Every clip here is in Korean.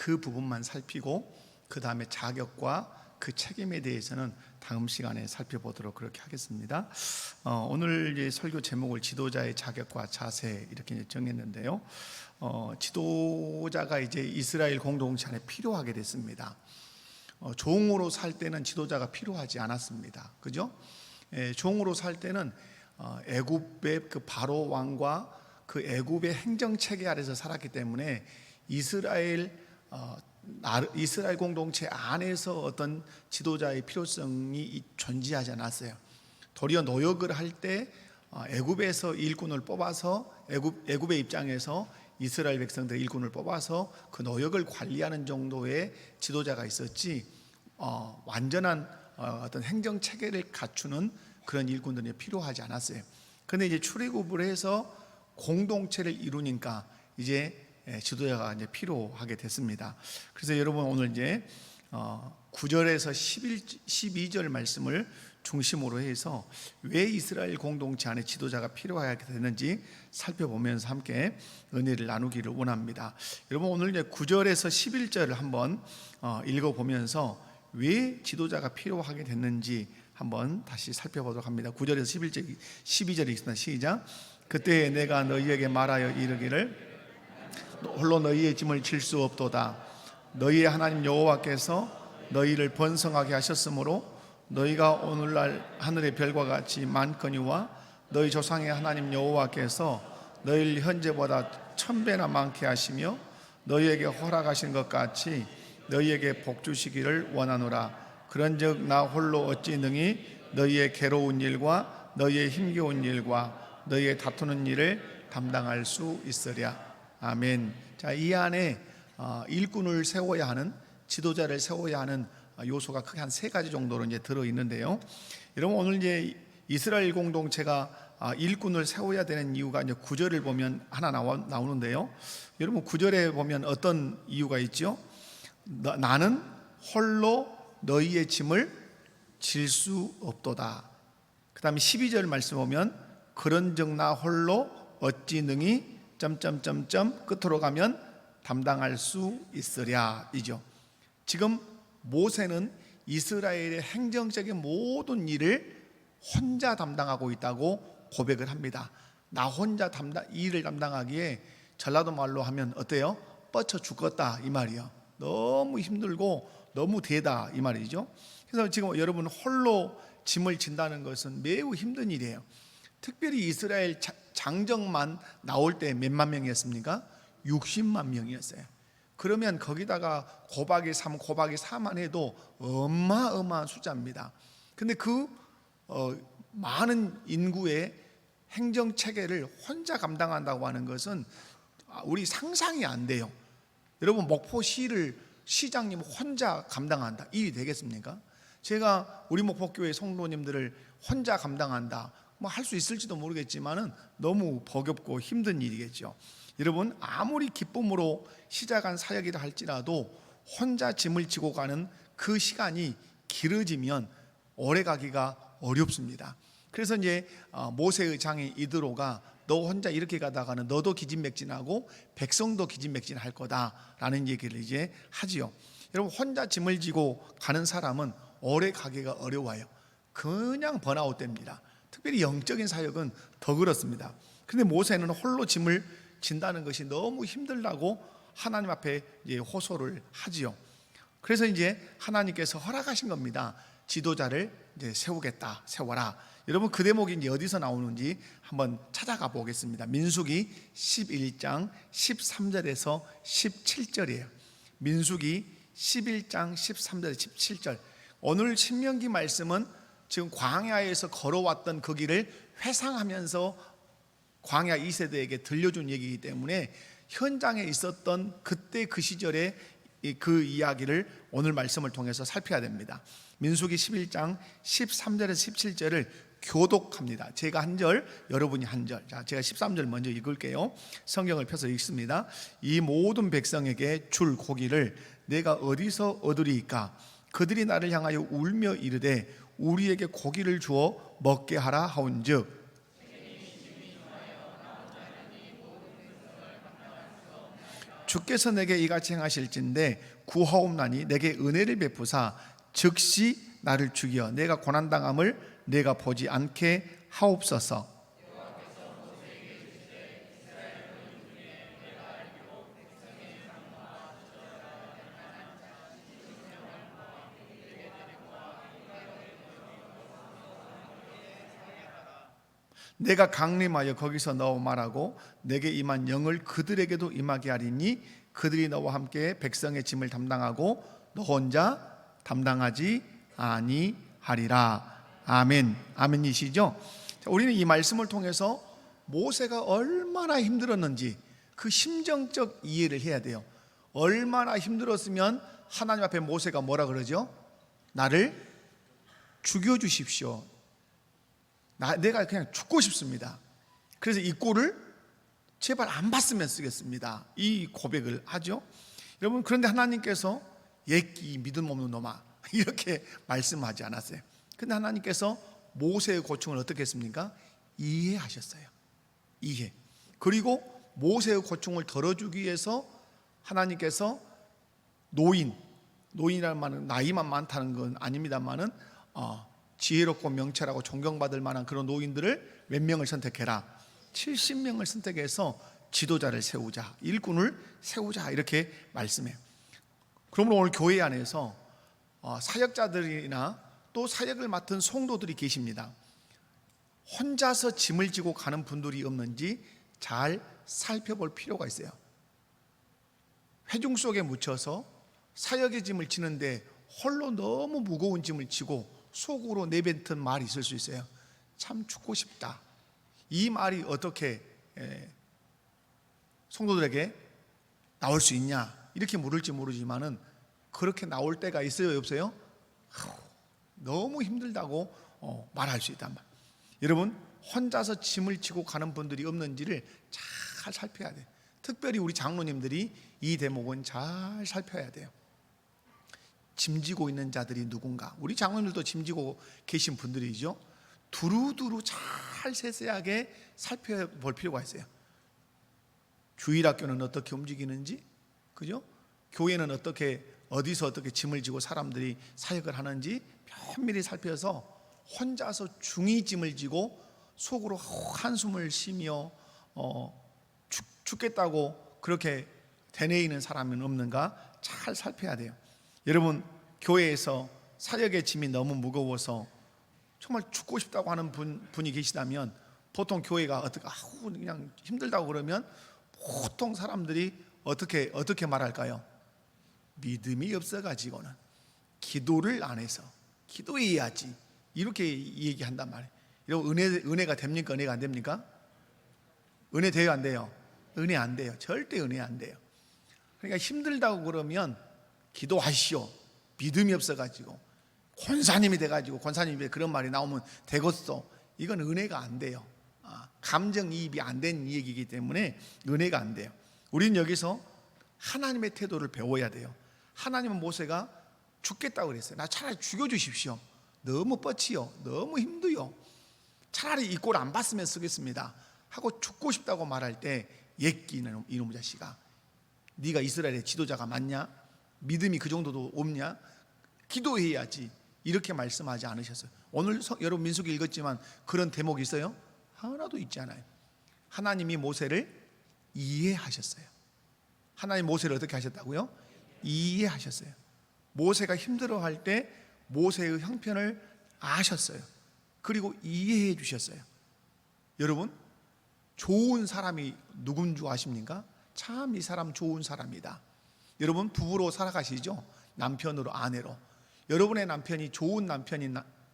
그 부분만 살피고 그 다음에 자격과 그 책임에 대해서는 다음 시간에 살펴보도록 그렇게 하겠습니다. 오늘 설교 제목을 지도자의 자격과 자세 이렇게 정했는데요. 지도자가 이제 이스라엘 공동체 안에 필요하게 됐습니다. 종으로 살 때는 지도자가 필요하지 않았습니다. 그죠? 종으로 살 때는 애굽의 그 바로 왕과 그 애굽의 행정 체계 아래서 살았기 때문에 이스라엘 공동체 안에서 어떤 지도자의 필요성이 존재하지 않았어요. 도리어 노역을 할 때 애굽에서 일꾼을 뽑아서 애굽의 입장에서 이스라엘 백성들의 일꾼을 뽑아서 그 노역을 관리하는 정도의 지도자가 있었지, 완전한 어떤 행정 체계를 갖추는 그런 일꾼들이 필요하지 않았어요. 그런데 이제 출애굽을 해서 공동체를 이루니까 이제 지도자가 이제 필요하게 됐습니다. 그래서 여러분 오늘 이제 9절에서 12절 말씀을 중심으로 해서 왜 이스라엘 공동체 안에 지도자가 필요하게 되는지 살펴보면서 함께 은혜를 나누기를 원합니다. 여러분 오늘 이제 9절에서 11절을 한번 읽어보면서 왜 지도자가 필요하게 됐는지 한번 다시 살펴보도록 합니다. 9절에서 11절, 12절이 있습니다. 시작. 그때 내가 너희에게 말하여 이르기를 홀로 너희의 짐을 질 수 없도다. 너희의 하나님 여호와께서 너희를 번성하게 하셨으므로 너희가 오늘날 하늘의 별과 같이 많거니와 너희 조상의 하나님 여호와께서 너희를 현재보다 1000배나 많게 하시며 너희에게 허락하신 것 같이 너희에게 복 주시기를 원하노라. 그런즉 나 홀로 어찌 능히 너희의 괴로운 일과 너희의 힘겨운 일과 너희의 다투는 일을 담당할 수 있으랴. 아멘. 자, 이 안에 일꾼을 세워야 하는, 지도자를 세워야 하는 요소가 크게 한 3가지 정도로 이제 들어 있는데요. 여러분 오늘 이제 이스라엘 공동체가 일꾼을 세워야 되는 이유가 이제 9절을 보면 하나 나오는데요. 여러분 9절에 보면 어떤 이유가 있죠? 나는 홀로 너희의 짐을 질 수 없도다. 그 다음에 12절 말씀 보면 그런즉 나 홀로 어찌 능히 끝으로 가면 담당할 수 있으랴 이죠. 지금 모세는 이스라엘의 행정적인 모든 일을 혼자 담당하고 있다고 고백을 합니다. 나 혼자 이 일을 담당하기에 전라도 말로 하면 어때요? 뻗쳐 죽겠다 이 말이요. 너무 힘들고 너무 대다 이 말이죠. 그래서 지금 여러분 홀로 짐을 진다는 것은 매우 힘든 일이에요. 특별히 이스라엘 장정만 나올 때 몇만 명이었습니까? 60만 명이었어요. 그러면 거기다가 곱하기 3, 곱하기 4만 해도 어마어마한 숫자입니다. 근데 그 많은 인구의 행정체계를 혼자 감당한다고 하는 것은 우리 상상이 안 돼요. 여러분 목포시를 시장님 혼자 감당한다, 일이 되겠습니까? 제가 우리 목포교회 성도님들을 혼자 감당한다, 뭐 할 수 있을지도 모르겠지만은 너무 버겁고 힘든 일이겠죠. 여러분 아무리 기쁨으로 시작한 사역이라 할지라도 혼자 짐을 지고 가는 그 시간이 길어지면 오래 가기가 어렵습니다. 그래서 이제 모세의 장인 이드로가 너 혼자 이렇게 가다가는 너도 기진맥진하고 백성도 기진맥진할 거다라는 얘기를 이제 하지요. 여러분 혼자 짐을 지고 가는 사람은 오래 가기가 어려워요. 그냥 번아웃 됩니다. 특별히 영적인 사역은 더 그렇습니다. 그런데 모세는 홀로 짐을 진다는 것이 너무 힘들다고 하나님 앞에 이제 호소를 하지요. 그래서 이제 하나님께서 허락하신 겁니다. 지도자를 이제 세워라. 여러분 그 대목이 이제 어디서 나오는지 한번 찾아가 보겠습니다. 민수기 11장 13절에서 17절이에요. 민수기 11장 13절에서 17절. 오늘 신명기 말씀은 지금 광야에서 걸어왔던 그 길을 회상하면서 광야 2세대에게 들려준 얘기이기 때문에 현장에 있었던 그때 그 시절의 그 이야기를 오늘 말씀을 통해서 살펴야 됩니다. 민수기 11장 13절에서 17절을 교독합니다. 제가 한 절, 여러분이 한 절. 자, 제가 13절 먼저 읽을게요. 성경을 펴서 읽습니다. 이 모든 백성에게 줄 고기를 내가 어디서 얻으리이까? 그들이 나를 향하여 울며 이르되 우리에게 고기를 주어 먹게 하라 하온즉 주께서 내게 이같이 행하실진대 구하옵나니 내게 은혜를 베푸사 즉시 나를 죽여 내가 고난당함을 내가 보지 않게 하옵소서. 내가 강림하여 거기서 너와 말하고 내게 임한 영을 그들에게도 임하게 하리니 그들이 너와 함께 백성의 짐을 담당하고 너 혼자 담당하지 아니하리라. 아멘. 아멘이시죠? 자, 우리는 이 말씀을 통해서 모세가 얼마나 힘들었는지 그 심정적 이해를 해야 돼요. 얼마나 힘들었으면 하나님 앞에 모세가 뭐라 그러죠? 나를 죽여주십시오. 내가 그냥 죽고 싶습니다. 그래서 이 꼴을 제발 안 봤으면 쓰겠습니다. 이 고백을 하죠. 여러분, 그런데 하나님께서 옛기 믿음 없는 놈아 이렇게 말씀하지 않았어요. 근데 하나님께서 모세의 고충을 어떻게 했습니까? 이해하셨어요. 이해. 그리고 모세의 고충을 덜어주기 위해서 하나님께서 노인이라는 말은 나이만 많다는 건 아닙니다만은 지혜롭고 명철하고 존경받을 만한 그런 노인들을 몇 명을 선택해라. 70명을 선택해서 지도자를 세우자, 일꾼을 세우자 이렇게 말씀해요. 그러므로 오늘 교회 안에서 사역자들이나 또 사역을 맡은 성도들이 계십니다. 혼자서 짐을 지고 가는 분들이 없는지 잘 살펴볼 필요가 있어요. 회중 속에 묻혀서 사역의 짐을 지는데 홀로 너무 무거운 짐을 지고 속으로 내뱉은 말이 있을 수 있어요. 참 죽고 싶다. 이 말이 어떻게 성도들에게 나올 수 있냐 이렇게 물을지 모르지만은 그렇게 나올 때가 있어요, 없어요? 너무 힘들다고 말할 수 있단 말. 여러분, 혼자서 짐을 지고 가는 분들이 없는지를 잘 살펴야 돼요. 특별히 우리 장로님들이 이 대목은 잘 살펴야 돼요. 짐지고 있는 자들이 누군가. 우리 장로님들도 짐지고 계신 분들이죠. 두루두루 잘 세세하게 살펴볼 필요가 있어요. 주일학교는 어떻게 움직이는지, 그죠? 교회는 어디서 어떻게 짐을 지고 사람들이 사역을 하는지 면밀히 살펴서 혼자서 중히 짐을 지고 속으로 한숨을 쉬며 죽겠다고 그렇게 되뇌이는 사람은 없는가 잘 살펴야 돼요. 여러분, 교회에서 사역의 짐이 너무 무거워서 정말 죽고 싶다고 하는 분이 계시다면 보통 교회가 그냥 힘들다고 그러면 보통 사람들이 어떻게 말할까요? 믿음이 없어가지고는 기도를 안 해서 기도해야지 이렇게 얘기한단 말이에요. 여러분, 은혜가 됩니까? 은혜가 안 됩니까? 은혜 돼요, 안 돼요? 은혜 안 돼요. 절대 은혜 안 돼요. 그러니까 힘들다고 그러면 기도하시오. 믿음이 없어가지고 권사님이 돼가지고 권사님이 그런 말이 나오면 되겠어. 이건 은혜가 안 돼요. 감정이입이 안 된 얘기이기 때문에 은혜가 안 돼요. 우리는 여기서 하나님의 태도를 배워야 돼요. 하나님은 모세가 죽겠다고 그랬어요. 나 차라리 죽여주십시오. 너무 뻗치요. 너무 힘들요. 차라리 이 꼴 안 봤으면 쓰겠습니다 하고 죽고 싶다고 말할 때 옛기는 이놈의 자식아, 네가 이스라엘의 지도자가 맞냐? 믿음이 그 정도도 없냐? 기도해야지 이렇게 말씀하지 않으셨어요. 오늘 여러분 민수기 읽었지만 그런 대목이 있어요? 하나도 있지 않아요. 하나님이 모세를 이해하셨어요. 하나님 모세를 어떻게 하셨다고요? 이해하셨어요. 모세가 힘들어할 때 모세의 형편을 아셨어요. 그리고 이해해 주셨어요. 여러분, 좋은 사람이 누군 줄 아십니까? 참 이 사람 좋은 사람이다. 여러분, 부부로 살아가시죠? 남편으로 아내로. 여러분의 남편이 좋은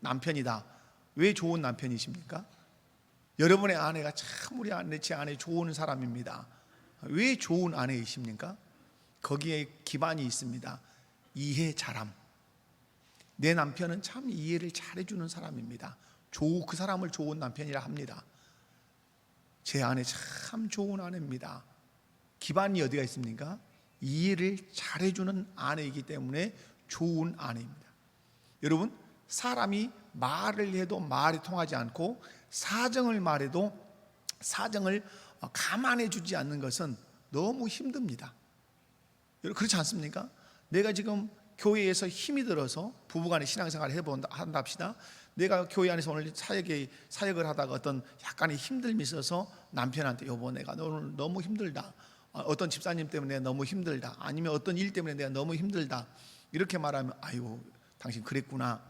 남편이다. 왜 좋은 남편이십니까? 여러분의 아내가 참 우리 제 아내 좋은 사람입니다. 왜 좋은 아내이십니까? 거기에 기반이 있습니다. 이해 잘함. 내 남편은 참 이해를 잘해주는 사람입니다. 그 사람을 좋은 남편이라 합니다. 제 아내 참 좋은 아내입니다. 기반이 어디가 있습니까? 이해를 잘해주는 아내이기 때문에 좋은 아내입니다. 여러분, 사람이 말을 해도 말이 통하지 않고 사정을 말해도 사정을 감안해 주지 않는 것은 너무 힘듭니다. 그렇지 않습니까? 내가 지금 교회에서 힘이 들어서 부부간의 신앙생활을 한다 합시다. 내가 교회 안에서 오늘 사역을 하다가 어떤 약간의 힘듦이 있어서 남편한테 여보 내가 오늘 너무 힘들다, 어떤 집사님 때문에 내가 너무 힘들다, 아니면 어떤 일 때문에 내가 너무 힘들다, 이렇게 말하면 아이고 당신 그랬구나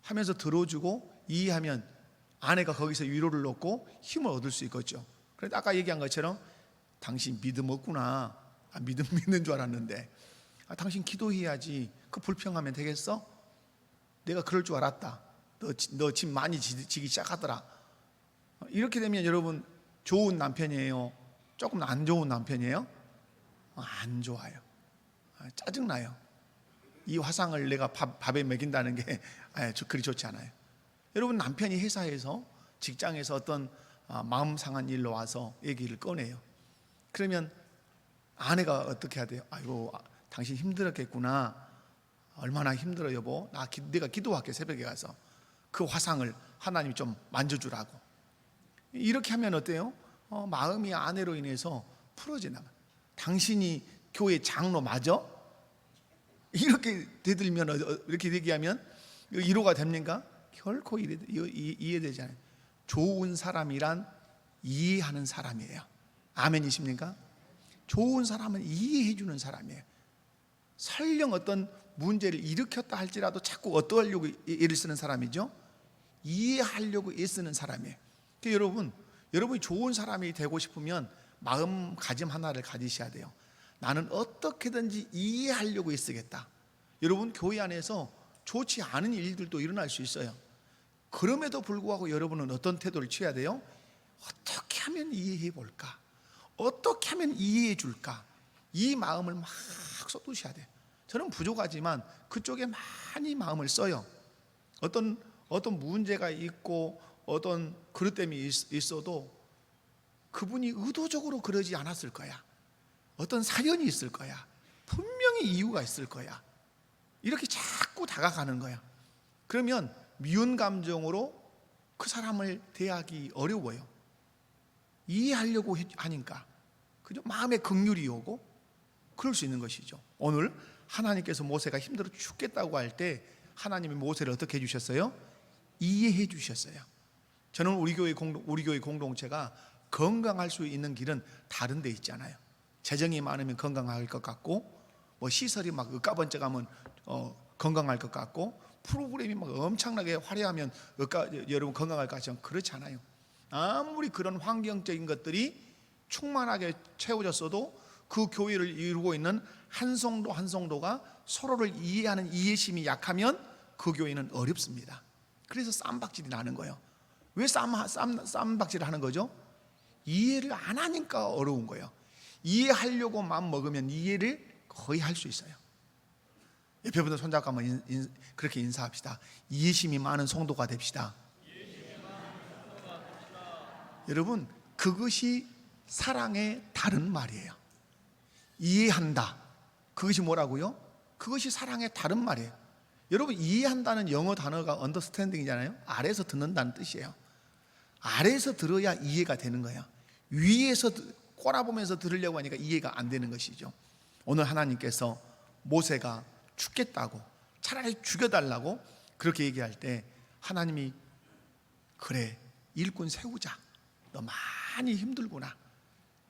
하면서 들어주고 이해하면 아내가 거기서 위로를 얻고 힘을 얻을 수 있겠죠. 그런데 아까 얘기한 것처럼 당신 믿음 없구나, 믿음 믿는 줄 알았는데 당신 기도해야지, 그 불평하면 되겠어? 내가 그럴 줄 알았다, 너 집 많이 지기 시작하더라. 이렇게 되면 여러분 좋은 남편이에요? 조금 안 좋은 남편이에요? 안 좋아요. 짜증나요. 이 화상을 내가 밥에 먹인다는 게 그리 좋지 않아요. 여러분 남편이 회사에서 직장에서 어떤 마음 상한 일로 와서 얘기를 꺼내요. 그러면 아내가 어떻게 해야 돼요? 아이고 당신 힘들었겠구나, 얼마나 힘들어 여보, 내가 기도할게, 새벽에 가서 그 화상을 하나님이 좀 만져주라고. 이렇게 하면 어때요? 마음이 아내로 인해서 풀어지나. 당신이 교회 장로 맞아? 이렇게 되들면, 이렇게 얘기하면 위로가 됩니까? 결코 이해되지 않아요. 좋은 사람이란 이해하는 사람이에요. 아멘이십니까? 좋은 사람은 이해해 주는 사람이에요. 설령 어떤 문제를 일으켰다 할지라도 자꾸 어떠하려고 애를 쓰는 사람이죠. 이해하려고 애쓰는 사람이에요. 그러니까 여러분이 좋은 사람이 되고 싶으면 마음가짐 하나를 가지셔야 돼요. 나는 어떻게든지 이해하려고 애쓰겠다. 여러분 교회 안에서 좋지 않은 일들도 일어날 수 있어요. 그럼에도 불구하고 여러분은 어떤 태도를 취해야 돼요? 어떻게 하면 이해해 볼까? 어떻게 하면 이해해 줄까? 이 마음을 막 쏟으셔야 돼요. 저는 부족하지만 그쪽에 많이 마음을 써요. 어떤 문제가 있고 어떤 그릇됨이 있어도 그분이 의도적으로 그러지 않았을 거야. 어떤 사연이 있을 거야. 분명히 이유가 있을 거야. 이렇게 자꾸 다가가는 거야. 그러면 미운 감정으로 그 사람을 대하기 어려워요. 이해하려고 하니까 그죠? 마음에 긍휼이 오고 그럴 수 있는 것이죠. 오늘 하나님께서 모세가 힘들어 죽겠다고 할 때 하나님이 모세를 어떻게 해주셨어요? 이해해 주셨어요. 저는 우리 교회 공동체가 건강할 수 있는 길은 다른 데 있잖아요. 재정이 많으면 건강할 것 같고, 뭐 시설이 막 으까번쩍하면 건강할 것 같고, 프로그램이 막 엄청나게 화려하면 여러분 건강할 것 같지만 그렇지 않아요. 아무리 그런 환경적인 것들이 충만하게 채워졌어도 그 교회를 이루고 있는 한 성도 한 성도가 서로를 이해하는 이해심이 약하면 그 교회는 어렵습니다. 그래서 쌈박질이 나는 거예요. 왜 쌈박질을 하는 거죠? 이해를 안 하니까 어려운 거예요. 이해하려고 마음 먹으면 이해를 거의 할 수 있어요. 옆에 분들 손잡고 한번 그렇게 인사합시다. 이해심이 많은 성도가 됩시다. 여러분 그것이 사랑의 다른 말이에요. 이해한다, 그것이 뭐라고요? 그것이 사랑의 다른 말이에요. 여러분 이해한다는 영어 단어가 understanding이잖아요. 아래에서 듣는다는 뜻이에요. 아래에서 들어야 이해가 되는 거예요. 위에서 꼬라보면서 들으려고 하니까 이해가 안 되는 것이죠. 오늘 하나님께서 모세가 죽겠다고, 차라리 죽여달라고 그렇게 얘기할 때 하나님이 그래 일꾼 세우자, 너 많이 힘들구나,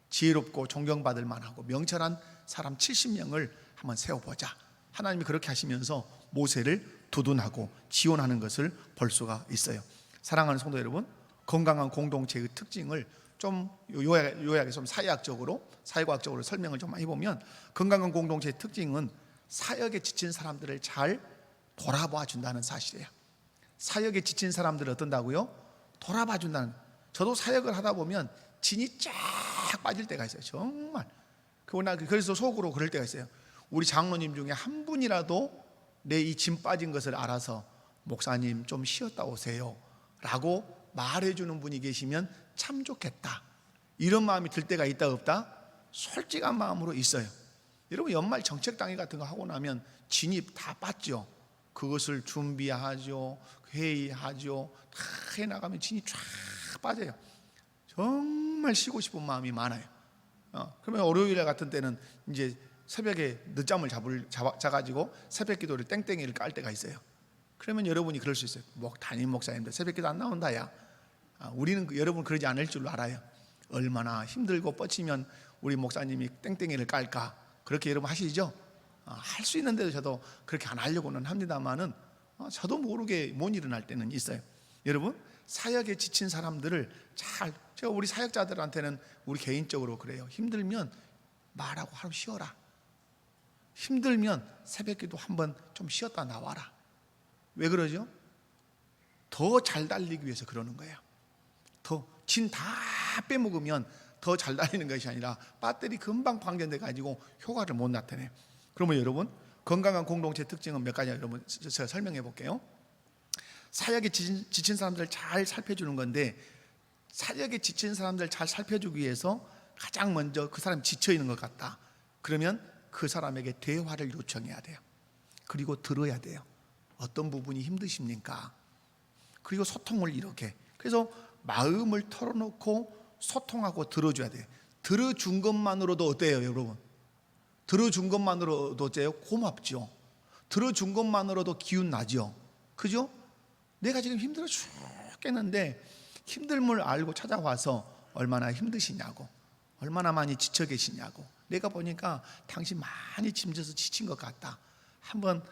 지혜롭고 존경받을 만하고 명철한 사람 70명을 한번 세워보자. 하나님이 그렇게 하시면서 모세를 두둔하고 지원하는 것을 볼 수가 있어요. 사랑하는 성도 여러분, 건강한 공동체의 특징을 좀 요약해 좀 사회과학적으로 설명을 좀 해보면, 건강한 공동체의 특징은 사역에 지친 사람들을 잘 돌아봐 준다는 사실이에요. 사역에 지친 사람들을 어떤다고요? 돌아봐 준다는. 저도 사역을 하다 보면 진이 쫙 빠질 때가 있어요. 정말. 그래서 속으로 그럴 때가 있어요. 우리 장로님 중에 한 분이라도 내 이 진 빠진 것을 알아서 목사님 좀 쉬었다 오세요 라고 말해주는 분이 계시면 참 좋겠다, 이런 마음이 들 때가 있다 없다? 솔직한 마음으로 있어요. 여러분 연말 정책당회 같은 거 하고 나면 진이 다 빠져. 그것을 준비하죠, 회의하죠, 다 해나가면 진이 쫙 빠져요. 정말 쉬고 싶은 마음이 많아요. 그러면 월요일 같은 때는 이제 새벽에 늦잠을 자가지고 새벽 기도를 땡땡이를 깔 때가 있어요. 그러면 여러분이 그럴 수 있어요. 담임 목사님들 새벽 기도 안 나온다야. 우리는 여러분 그러지 않을 줄 알아요. 얼마나 힘들고 뻗치면 우리 목사님이 땡땡이를 깔까. 그렇게 여러분 하시죠? 할 수 있는데도 저도 그렇게 안 하려고는 합니다만은 저도 모르게 못 일어날 때는 있어요. 여러분, 사역에 지친 사람들을 제가 우리 사역자들한테는 우리 개인적으로 그래요. 힘들면 말하고 하루 쉬어라. 힘들면 새벽기도 한번 좀 쉬었다 나와라. 왜 그러죠? 더 잘 달리기 위해서 그러는 거예요. 더 진 다 빼먹으면 더 잘 달리는 것이 아니라 배터리 금방 방전돼 가지고 효과를 못 나타내요. 그러면 여러분, 건강한 공동체 특징은 몇 가지 여러분 제가 설명해 볼게요. 사역에 지친 사람들을 잘 살펴주는 건데, 사역에 지친 사람들을 잘 살펴주기 위해서 가장 먼저 그 사람이 지쳐 있는 것 같다. 그러면 그 사람에게 대화를 요청해야 돼요. 그리고 들어야 돼요. 어떤 부분이 힘드십니까? 그리고 소통을 이렇게, 그래서 마음을 털어놓고 소통하고 들어줘야 돼요. 들어준 것만으로도 어때요, 여러분? 들어준 것만으로도 어때요? 고맙죠. 들어준 것만으로도 기운 나죠. 그죠? 내가 지금 힘들어 죽겠는데 힘듦을 알고 찾아와서 얼마나 힘드시냐고, 얼마나 많이 지쳐 계시냐고, 내가 보니까 당신 많이 짐져서 지친 것 같다. 한번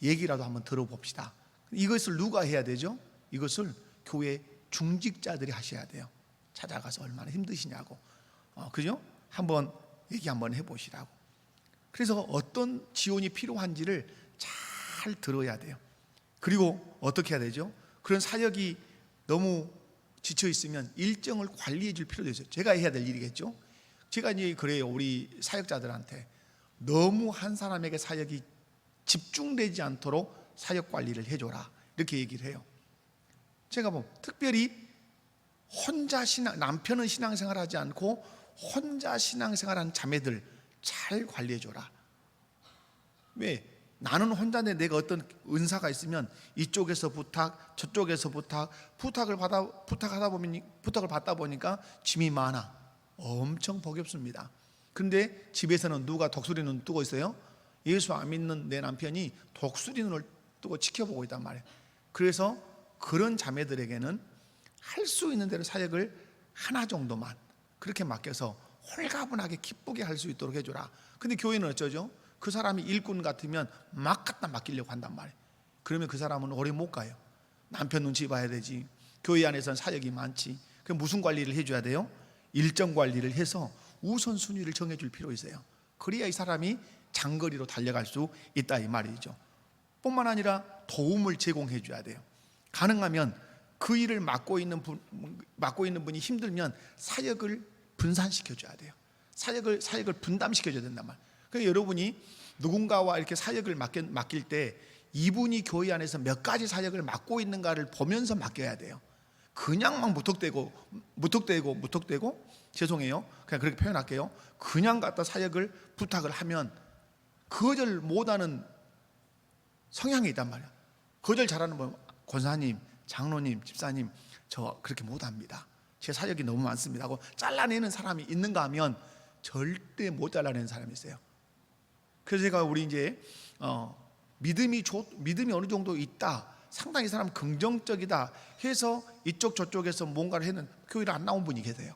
얘기라도 한번 들어봅시다. 이것을 누가 해야 되죠? 이것을 교회 중직자들이 하셔야 돼요. 찾아가서 얼마나 힘드시냐고, 그죠? 한번 얘기 한번 해보시라고. 그래서 어떤 지원이 필요한지를 잘 들어야 돼요. 그리고 어떻게 해야 되죠? 그런 사역이 너무 지쳐 있으면 일정을 관리해 줄 필요도 있어요. 제가 해야 될 일이겠죠. 제가 이제 그래요. 우리 사역자들한테 너무 한 사람에게 사역이 집중되지 않도록 사역 관리를 해줘라, 이렇게 얘기를 해요. 제가 특별히 혼자 남편은 신앙생활하지 않고 혼자 신앙생활하는 자매들 잘 관리해줘라. 왜? 나는 혼자인데 내가 어떤 은사가 있으면 이쪽에서 부탁, 저쪽에서 부탁을 받다 보니까 짐이 많아. 엄청 버겁습니다. 근데 집에서는 누가 독수리 눈 뜨고 있어요? 예수 안 믿는 내 남편이 독수리 눈을 뜨고 지켜보고 있단 말이에요. 그래서 그런 자매들에게는 할 수 있는 대로 사역을 하나 정도만 그렇게 맡겨서 홀가분하게 기쁘게 할 수 있도록 해줘라. 근데 교회는 어쩌죠? 그 사람이 일꾼 같으면 막 갖다 맡기려고 한단 말이에요. 그러면 그 사람은 오래 못 가요. 남편 눈치 봐야 되지. 교회 안에서는 사역이 많지. 그럼 무슨 관리를 해줘야 돼요? 일정 관리를 해서 우선순위를 정해줄 필요 있어요. 그래야 이 사람이 장거리로 달려갈 수 있다, 이 말이죠. 뿐만 아니라 도움을 제공해 줘야 돼요. 가능하면 그 일을 맡고 있는 분이 힘들면 사역을 분산시켜 줘야 돼요. 사역을 분담시켜 줘야 된단 말이에요. 그러니까 여러분이 누군가와 이렇게 사역을 맡길 때 이분이 교회 안에서 몇 가지 사역을 맡고 있는가를 보면서 맡겨야 돼요. 그냥 막 무턱대고 죄송해요, 그냥 그렇게 표현할게요. 그냥 갖다 사역을 부탁을 하면 거절 못하는 성향이 있단 말이에요. 거절 잘하는 분, 권사님, 장로님, 집사님, 저 그렇게 못합니다. 제 사역이 너무 많습니다 하고 잘라내는 사람이 있는가 하면 절대 못 잘라내는 사람이 있어요. 그래서 제가 우리 이제 믿음이 어느 정도 있다, 상당히 사람 긍정적이다 해서 이쪽 저쪽에서 뭔가를 했는 교회를 안 나온 분이 계세요.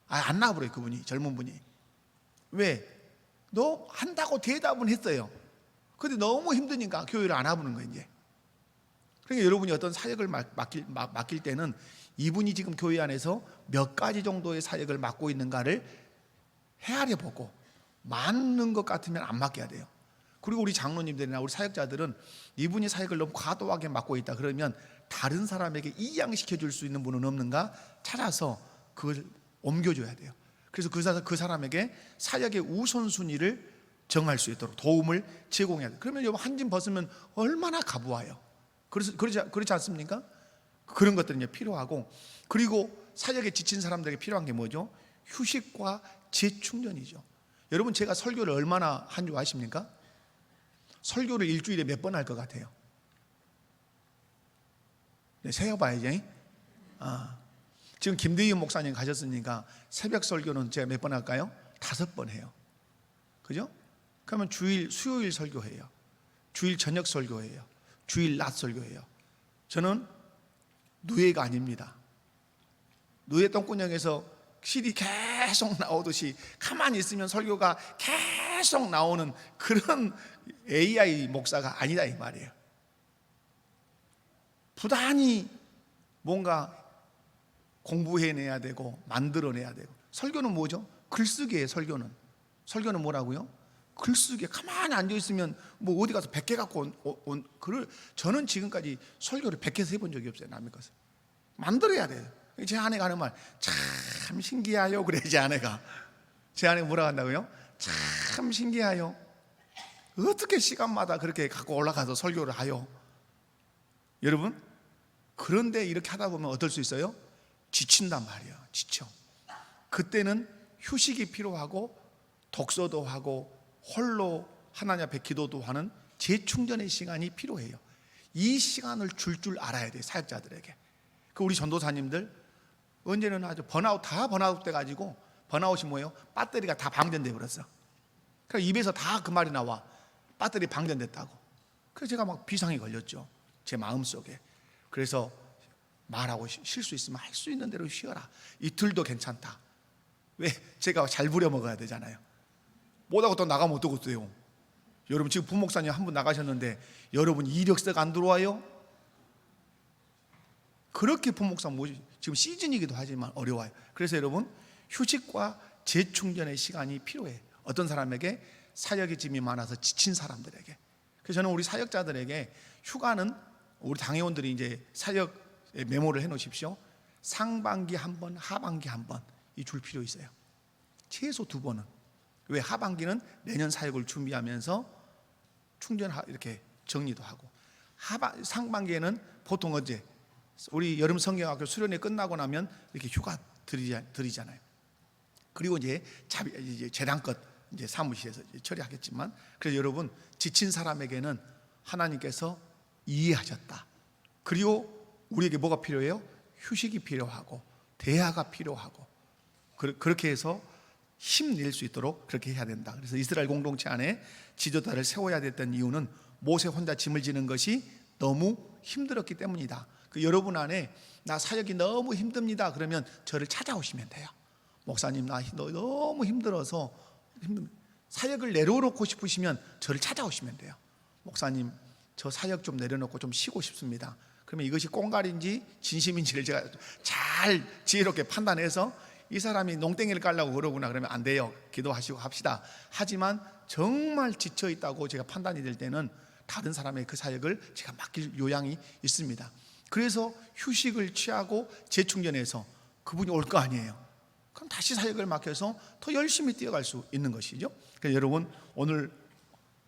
안 나와버려요, 그분이, 젊은 분이. 왜? 너 한다고 대답은 했어요. 근데 너무 힘드니까 교회를 안 와보는 거예요, 이제. 그러니까 여러분이 어떤 사역을 맡길 때는 이분이 지금 교회 안에서 몇 가지 정도의 사역을 맡고 있는가를 헤아려 보고 맞는 것 같으면 안 맡겨야 돼요. 그리고 우리 장로님들이나 우리 사역자들은 이분이 사역을 너무 과도하게 맡고 있다 그러면 다른 사람에게 이양시켜 줄 수 있는 분은 없는가 찾아서 그걸 옮겨줘야 돼요. 그래서 그 사람에게 사역의 우선순위를 정할 수 있도록 도움을 제공해야 돼요. 그러면 여러분 한 짐 벗으면 얼마나 가부와요. 그렇지 않습니까? 그런 것들이 이제 필요하고, 그리고 사역에 지친 사람들에게 필요한 게 뭐죠? 휴식과 재충전이죠. 여러분, 제가 설교를 얼마나 한 줄 아십니까? 설교를 일주일에 몇 번 할 것 같아요? 네, 세어봐야지. 지금 김대희 목사님 가셨으니까 새벽 설교는 제가 몇 번 할까요? 5번 해요. 그죠? 그러면 주일 수요일 설교해요. 주일 저녁 설교해요. 주일 낮 설교해요. 저는 누에가 아닙니다. 누에 똥구녕에서 CD 계속 나오듯이 가만히 있으면 설교가 계속 나오는 그런 AI 목사가 아니다 이 말이에요. 부단히 뭔가 공부해내야 되고 만들어내야 되고. 설교는 뭐죠? 글쓰기예요. 설교는 뭐라고요? 글쓰기. 가만히 앉아있으면 뭐 어디 가서 100개 갖고 온 글을. 저는 지금까지 설교를 100개에서 해본 적이 없어요. 남의 것을 만들어야 돼요. 제 아내가 하는 말 참 신기하요 그래. 제 아내가 뭐라 한다고요? 참 신기하요. 어떻게 시간마다 그렇게 갖고 올라가서 설교를 하요. 여러분, 그런데 이렇게 하다 보면 어떨 수 있어요? 지친단 말이에요. 지쳐. 그때는 휴식이 필요하고 독서도 하고 홀로 하나님 앞에 기도도 하는 재충전의 시간이 필요해요. 이 시간을 줄 알아야 돼요. 사역자들에게. 그 우리 전도사님들 언제는 아주 번아웃 돼가지고, 번아웃이 뭐예요? 배터리가 다 방전돼 버렸어. 그러니까 입에서 다 그 말이 나와. 배터리 방전됐다고. 그래서 제가 막 비상이 걸렸죠. 제 마음속에. 그래서 말하고 쉴 수 있으면 할 수 있는 대로 쉬어라. 이틀도 괜찮다. 왜? 제가 잘 부려 먹어야 되잖아요. 못하고 또 나가면 어떡해요? 여러분, 지금 부목사님 한 분 나가셨는데 여러분 이력서가 안 들어와요? 그렇게 부목사 지금 시즌이기도 하지만 어려워요. 그래서 여러분, 휴식과 재충전의 시간이 필요해. 어떤 사람에게? 사역의 짐이 많아서 지친 사람들에게. 그래서 저는 우리 사역자들에게 휴가는, 우리 당회원들이 이제 사역 메모를 해 놓으십시오. 상반기 한 번, 하반기 한 번 이 줄 필요 있어요. 최소 2번은. 왜? 하반기는 내년 사역을 준비하면서 이렇게 정리도 하고, 상반기에는 보통 언제? 우리 여름 성경학교 수련회 끝나고 나면 이렇게 휴가 드리잖아요. 그리고 이제 재단껏 이제 사무실에서 처리하겠지만, 그래서 여러분, 지친 사람에게는 하나님께서 이해하셨다. 그리고 우리에게 뭐가 필요해요? 휴식이 필요하고 대화가 필요하고, 그렇게 해서 힘낼 수 있도록 그렇게 해야 된다. 그래서 이스라엘 공동체 안에 지도자를 세워야 됐던 이유는 모세 혼자 짐을 지는 것이 너무 힘들었기 때문이다. 여러분 안에 나 사역이 너무 힘듭니다. 그러면 저를 찾아오시면 돼요. 목사님, 나 너무 힘들어서 사역을 내려놓고 싶으시면 저를 찾아오시면 돼요. 목사님, 저 사역 좀 내려놓고 좀 쉬고 싶습니다. 그러면 이것이 꽁갈인지 진심인지를 제가 잘 지혜롭게 판단해서, 이 사람이 농땡이를 깔려고 그러구나 그러면 안 돼요. 기도하시고 합시다. 하지만 정말 지쳐 있다고 제가 판단이 될 때는 다른 사람의 그 사역을 제가 맡길 요양이 있습니다. 그래서 휴식을 취하고 재충전해서 그분이 올 거 아니에요. 그럼 다시 사역을 맡겨서 더 열심히 뛰어갈 수 있는 것이죠. 그래서 여러분, 오늘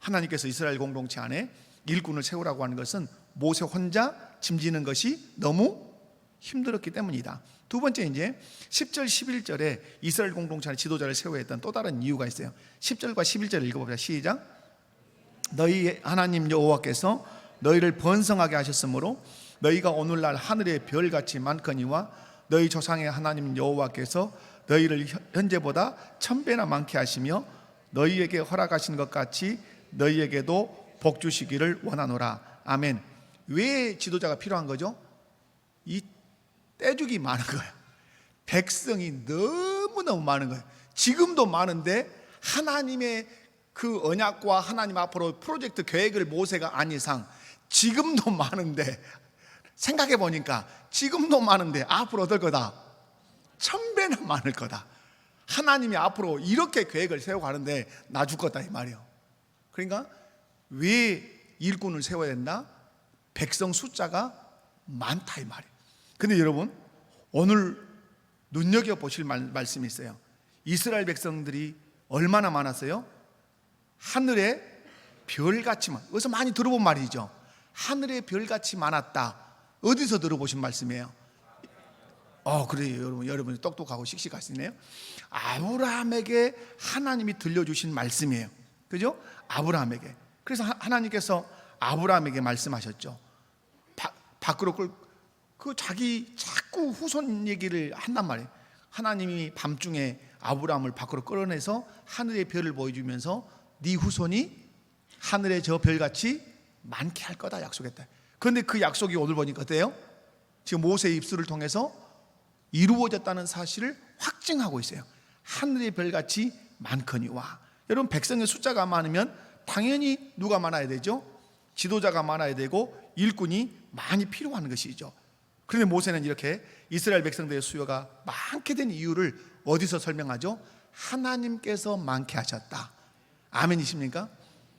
하나님께서 이스라엘 공동체 안에 일꾼을 세우라고 하는 것은 모세 혼자 짐지는 것이 너무 힘들었기 때문이다. 두 번째, 이제 10절 11절에 이스라엘 공동체 안에 지도자를 세워야 했던 또 다른 이유가 있어요. 10절과 11절을 읽어봅시다. 시작. 너희 하나님 여호와께서 너희를 번성하게 하셨으므로 너희가 오늘날 하늘의 별같이 많거니와 너희 조상의 하나님 여호와께서 너희를 현재보다 1000배나 많게 하시며 너희에게 허락하신 것 같이 너희에게도 복 주시기를 원하노라. 아멘. 왜 지도자가 필요한 거죠? 이 떼죽이 많은 거예요. 백성이 너무너무 많은 거예요. 지금도 많은데 하나님의 그 언약과 하나님 앞으로 프로젝트 계획을 모세가 안 이상 지금도 많은데, 생각해 보니까 지금도 많은데 앞으로 어떨 거다? 1000배나 많을 거다. 하나님이 앞으로 이렇게 계획을 세워가는데 나 죽겠다 이 말이에요. 그러니까 왜 일꾼을 세워야 된다? 백성 숫자가 많다 이 말이에요. 근데 여러분, 오늘 눈여겨보실 말씀이 있어요. 이스라엘 백성들이 얼마나 많았어요? 하늘의 별같이 많. 어디서 많이 들어본 말이죠. 하늘의 별같이 많았다. 어디서 들어보신 말씀이에요? 그래요. 여러분 똑똑하고 씩씩하시네요. 아브라함에게 하나님이 들려주신 말씀이에요. 그죠? 아브라함에게. 그래서 하나님께서 아브라함에게 말씀하셨죠. 밖으로 자기 자꾸 후손 얘기를 한단 말이에요. 하나님이 밤중에 아브라함을 밖으로 끌어내서 하늘의 별을 보여주면서 네 후손이 하늘의 저 별같이 많게 할 거다 약속했다. 그런데 그 약속이 오늘 보니까 어때요? 지금 모세의 입술을 통해서 이루어졌다는 사실을 확증하고 있어요. 하늘의 별같이 많거니와. 여러분, 백성의 숫자가 많으면 당연히 누가 많아야 되죠? 지도자가 많아야 되고 일꾼이 많이 필요한 것이죠. 그런데 모세는 이렇게 이스라엘 백성들의 수요가 많게 된 이유를 어디서 설명하죠? 하나님께서 많게 하셨다. 아멘이십니까?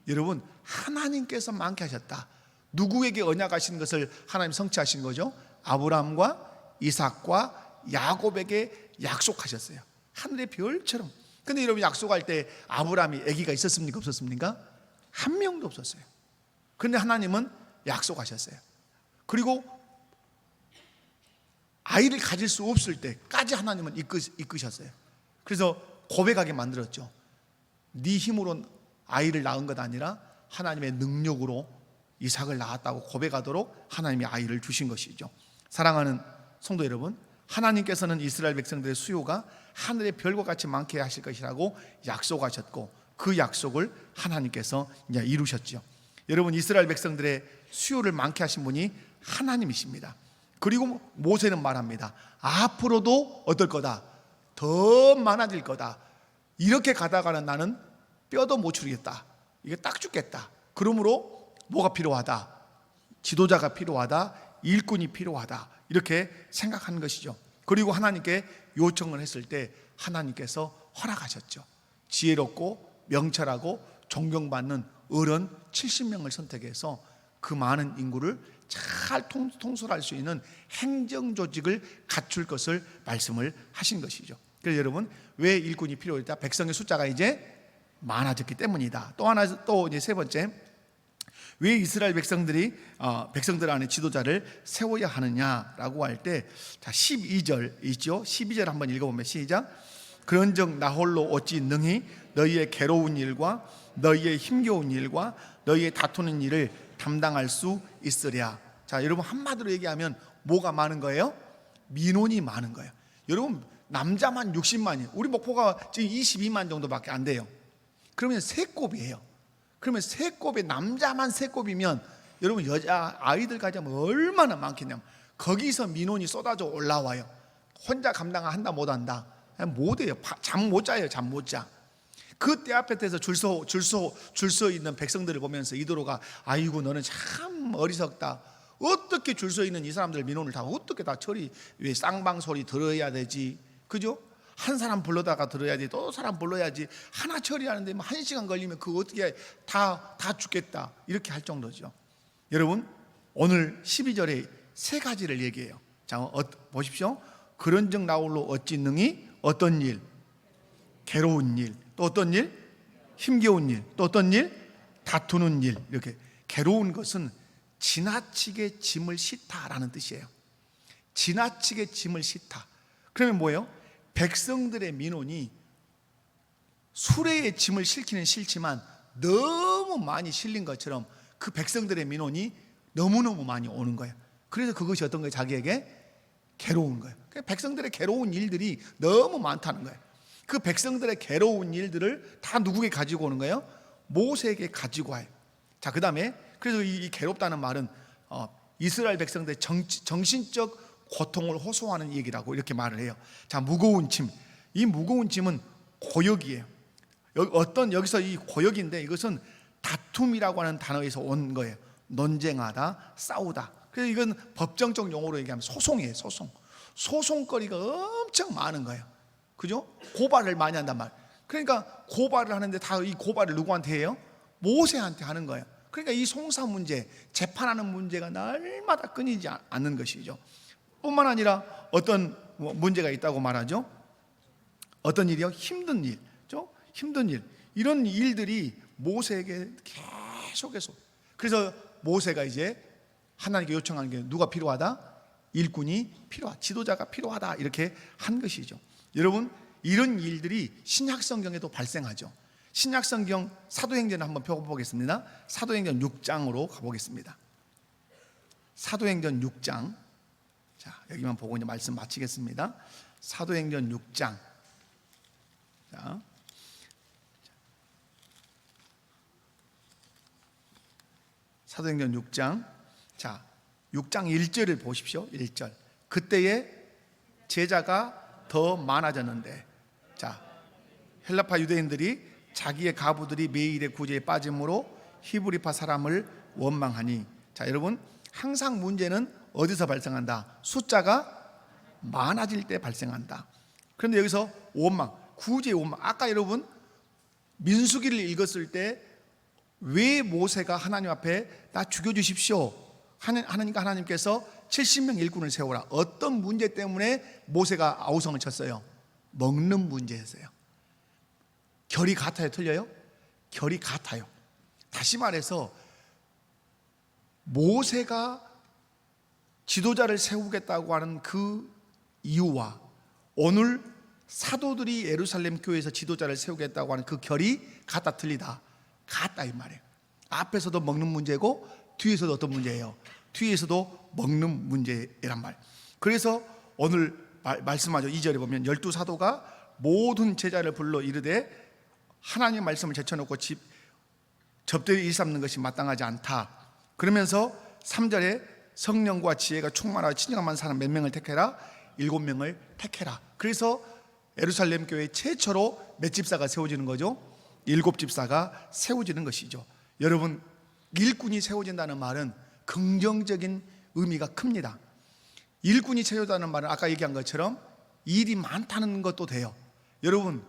여러분, 하나님께서 많게 하셨다. 누구에게 언약하신 것을 하나님 성취하신 거죠? 아브라함과 이삭과 야곱에게 약속하셨어요. 하늘의 별처럼. 근데 여러분, 약속할 때 아브라함이 아기가 있었습니까? 없었습니까? 한 명도 없었어요. 그런데 하나님은 약속하셨어요. 그리고 아이를 가질 수 없을 때까지 하나님은 이끄셨어요. 그래서 고백하게 만들었죠. 네 힘으로 아이를 낳은 것 아니라 하나님의 능력으로 이삭을 낳았다고 고백하도록 하나님이 아이를 주신 것이죠. 사랑하는 성도 여러분, 하나님께서는 이스라엘 백성들의 수요가 하늘의 별과 같이 많게 하실 것이라고 약속하셨고, 그 약속을 하나님께서 이제 이루셨죠. 여러분, 이스라엘 백성들의 수요를 많게 하신 분이 하나님이십니다. 그리고 모세는 말합니다. 앞으로도 어떨 거다? 더 많아질 거다. 이렇게 가다가는 나는 뼈도 못 추리겠다. 이게 딱 죽겠다. 그러므로 뭐가 필요하다? 지도자가 필요하다. 일꾼이 필요하다. 이렇게 생각하는 것이죠. 그리고 하나님께 요청을 했을 때 하나님께서 허락하셨죠. 지혜롭고 명철하고 존경받는 어른 70명을 선택해서 그 많은 인구를 잘 통솔할 수 있는 행정조직을 갖출 것을 말씀을 하신 것이죠. 그래서 여러분, 왜 일꾼이 필요했다? 백성의 숫자가 이제 많아졌기 때문이다. 또 하나, 또 이제 세 번째, 왜 이스라엘 백성들 안에 지도자를 세워야 하느냐라고 할 때, 자 12절 있죠. 12절 한번 읽어보면 시작. 그런즉 나 홀로 어찌 능히 너희의 괴로운 일과 너희의 힘겨운 일과 너희의 다투는 일을 담당할 수 있으랴. 자, 여러분, 한마디로 얘기하면 뭐가 많은 거예요? 민원이 많은 거예요. 여러분, 남자만 60만이에요. 우리 목포가 지금 22만 정도밖에 안 돼요. 그러면 세 곱이에요. 그러면 세 곱에 남자만 세 곱이면 여러분, 여자 아이들 가지면 얼마나 많겠냐면 거기서 민원이 쏟아져 올라와요. 혼자 감당한다 못한다? 못해요. 잠 못 자요. 잠 못 자. 그때 앞에서 줄 서 있는 백성들을 보면서 이도로가 아이고 너는 참 어리석다. 어떻게 줄 서 있는 이 사람들 민원을 다 어떻게 다 처리? 왜 쌍방 소리 들어야 되지? 그죠? 한 사람 불러다가 들어야지, 또 사람 불러야지. 하나 처리하는데 뭐 1시간 걸리면 그거 어떻게 다 죽겠다. 이렇게 할 정도죠. 여러분, 오늘 12절에 세 가지를 얘기해요. 자, 보십시오. 그런즉 나 홀로 어찌 능히 어떤 일? 괴로운 일. 또 어떤 일? 힘겨운 일. 또 어떤 일? 다투는 일. 이렇게 괴로운 것은 지나치게 짐을 싣다라는 뜻이에요. 지나치게 짐을 싣다. 그러면 뭐예요? 백성들의 민원이 수레의 짐을 실기는 싫지만 너무 많이 실린 것처럼 그 백성들의 민원이 너무너무 많이 오는 거예요. 그래서 그것이 어떤 거예요? 자기에게 괴로운 거예요. 백성들의 괴로운 일들이 너무 많다는 거예요. 그 백성들의 괴로운 일들을 다 누구에게 가지고 오는 거예요? 모세에게 가지고 와요. 자, 그 다음에 그래서 이 괴롭다는 말은 이스라엘 백성들의 정신적 고통을 호소하는 얘기라고 이렇게 말을 해요. 자, 무거운 짐. 이 무거운 짐은 고역이에요. 여기서 이 고역인데 이것은 다툼이라고 하는 단어에서 온 거예요. 논쟁하다, 싸우다. 그래서 이건 법정적 용어로 얘기하면 소송이에요. 소송거리가 엄청 많은 거예요. 그죠? 고발을 많이 한단 말. 그러니까 고발을 하는데 다 이 고발을 누구한테 해요? 모세한테 하는 거예요. 그러니까 이 송사 문제, 재판하는 문제가 날마다 끊이지 않는 것이죠. 뿐만 아니라 어떤 문제가 있다고 말하죠. 어떤 일이요? 힘든 일, 힘든 일. 이런 일들이 모세에게 계속해서. 그래서 모세가 이제 하나님께 요청하는 게 누가 필요하다? 일꾼이 필요하다. 지도자가 필요하다. 이렇게 한 것이죠. 여러분, 이런 일들이 신약 성경에도 발생하죠. 신약 성경 사도행전을 한번 펴보겠습니다. 사도행전 6장으로 가보겠습니다. 사도행전 6장. 자, 여기만 보고 이제 말씀 마치겠습니다. 사도행전 6장. 자, 사도행전 6장. 자, 6장 1절을 보십시오. 1절. 그때에 제자가 더 많아졌는데, 자, 헬라파 유대인들이 자기의 가부들이 매일의 구제에 빠짐으로 히브리파 사람을 원망하니. 자, 여러분, 항상 문제는 어디서 발생한다? 숫자가 많아질 때 발생한다. 그런데 여기서 원망, 구제의 원망. 아까 여러분 민수기를 읽었을 때 왜 모세가 하나님 앞에 나 죽여주십시오, 하나님께서 70명 일꾼을 세우라. 어떤 문제 때문에 모세가 아우성을 쳤어요? 먹는 문제였어요. 결이 같아요, 틀려요? 결이 같아요. 다시 말해서 모세가 지도자를 세우겠다고 하는 그 이유와 오늘 사도들이 예루살렘 교회에서 지도자를 세우겠다고 하는 그 결이 같다 틀리다? 같다 이 말이에요. 앞에서도 먹는 문제고 뒤에서도 어떤 문제예요? 뒤에서도 먹는 문제란 말. 그래서 오늘 말씀하죠. 2절에 보면 12사도가 모든 제자를 불러 이르되 하나님의 말씀을 제쳐놓고 접대를 일삼는 것이 마땅하지 않다. 그러면서 3절에 성령과 지혜가 충만하고 친정한 사람 몇 명을 택해라? 7명을 택해라. 그래서 예루살렘 교회 최초로 몇 집사가 세워지는 거죠? 7집사가 세워지는 것이죠. 여러분, 일꾼이 세워진다는 말은 긍정적인 의미가 큽니다. 일꾼이 세워진다는 말은 아까 얘기한 것처럼 일이 많다는 것도 돼요. 여러분,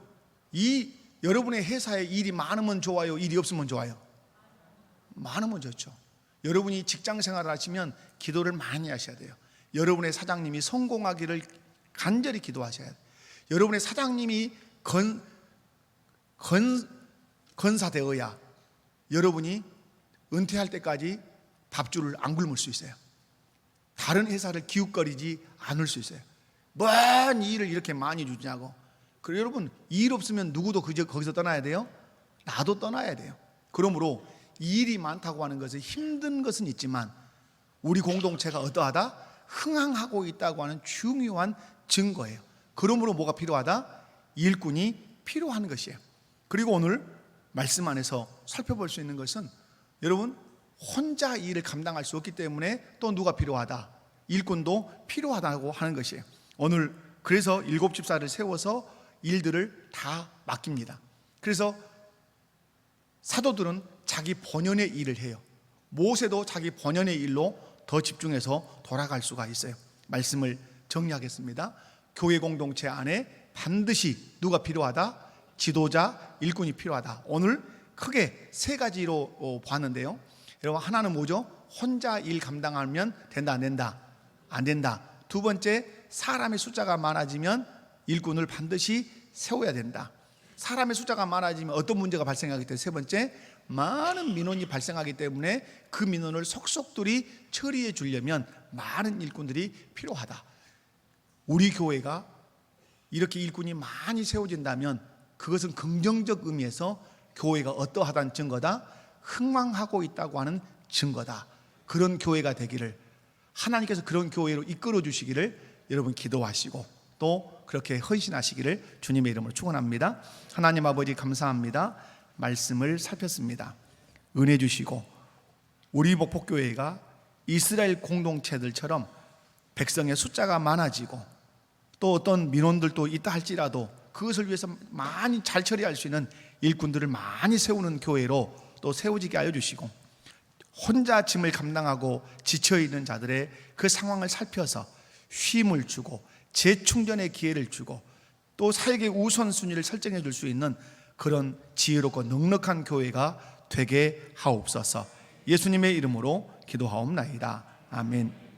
여러분의 회사에 일이 많으면 좋아요? 일이 없으면 좋아요? 많으면 좋죠. 여러분이 직장 생활을 하시면 기도를 많이 하셔야 돼요. 여러분의 사장님이 성공하기를 간절히 기도하셔야 돼요. 여러분의 사장님이 건사되어야 여러분이 은퇴할 때까지 밥줄을 안 굶을 수 있어요. 다른 회사를 기웃거리지 않을 수 있어요. 뭔 일을 이렇게 많이 주냐고. 그리고 여러분, 일 없으면 누구도 거기서 떠나야 돼요? 나도 떠나야 돼요. 그러므로 일이 많다고 하는 것은 힘든 것은 있지만 우리 공동체가 어떠하다? 흥황하고 있다고 하는 중요한 증거예요. 그러므로 뭐가 필요하다? 일꾼이 필요한 것이에요. 그리고 오늘 말씀 안에서 살펴볼 수 있는 것은 여러분, 혼자 일을 감당할 수 없기 때문에 또 누가 필요하다? 일꾼도 필요하다고 하는 것이에요. 오늘 그래서 7집사를 세워서 일들을 다 맡깁니다. 그래서 사도들은 자기 본연의 일을 해요. 모세도 자기 본연의 일로 더 집중해서 돌아갈 수가 있어요. 말씀을 정리하겠습니다. 교회 공동체 안에 반드시 누가 필요하다? 지도자, 일꾼이 필요하다. 오늘 크게 세 가지로 봤는데요. 여러분, 하나는 뭐죠? 혼자 일 감당하면 된다, 안 된다? 안 된다. 두 번째, 사람의 숫자가 많아지면 일꾼을 반드시 세워야 된다. 사람의 숫자가 많아지면 어떤 문제가 발생하기 때문에 세 번째, 많은 민원이 발생하기 때문에 그 민원을 속속들이 처리해 주려면 많은 일꾼들이 필요하다. 우리 교회가 이렇게 일꾼이 많이 세워진다면 그것은 긍정적 의미에서 교회가 어떠하다는 증거다? 흥망하고 있다고 하는 증거다. 그런 교회가 되기를, 하나님께서 그런 교회로 이끌어 주시기를 여러분 기도하시고 또 그렇게 헌신하시기를 주님의 이름으로 축원합니다. 하나님 아버지, 감사합니다. 말씀을 살폈습니다. 은혜 주시고 우리 목포교회가 이스라엘 공동체들처럼 백성의 숫자가 많아지고 또 어떤 민원들도 있다 할지라도 그것을 위해서 많이 잘 처리할 수 있는 일꾼들을 많이 세우는 교회로 또 세워지게 하여 주시고, 혼자 짐을 감당하고 지쳐있는 자들의 그 상황을 살펴서 쉼을 주고 재충전의 기회를 주고 또 사역의 우선순위를 설정해 줄 수 있는 그런 지혜롭고 넉넉한 교회가 되게 하옵소서. 예수님의 이름으로 기도하옵나이다. 아멘.